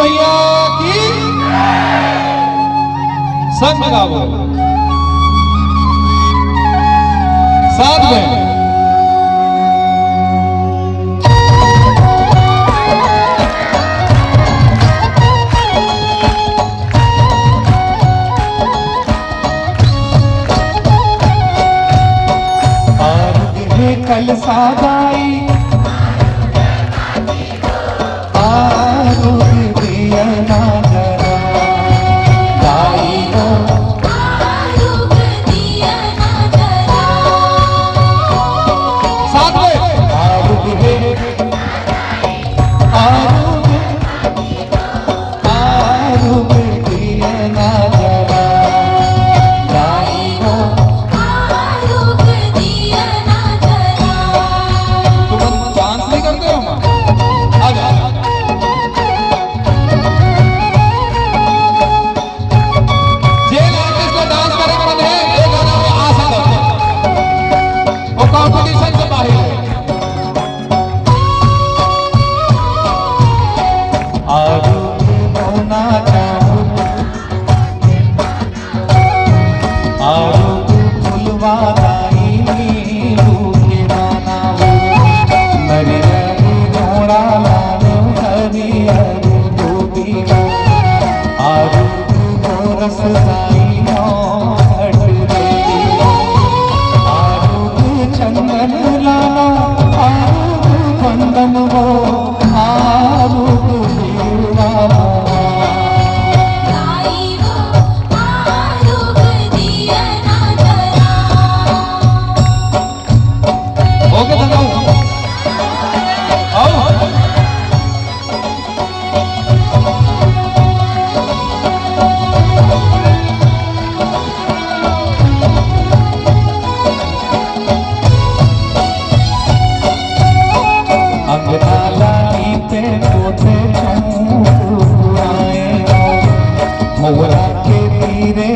भैया की संग गाओ साथ में। कल सादाई आरुग दिया ना जरा गाई हो आरुग दिया ना जरा साथ में आरुग है आरुग आरुग दिया ना जरा गाई हो आरुग दिया ना डांस नहीं करते हो हम आ जा जेल आर्टिस्ट को डांस करेगा है ये गाना वो आ सकता है वो कंपटीशन से बाहर है। आरुग होना चाहूं आरुग फुलवाई चंदन लाना आरुग बंदन हो आरुग मोरा के तीरे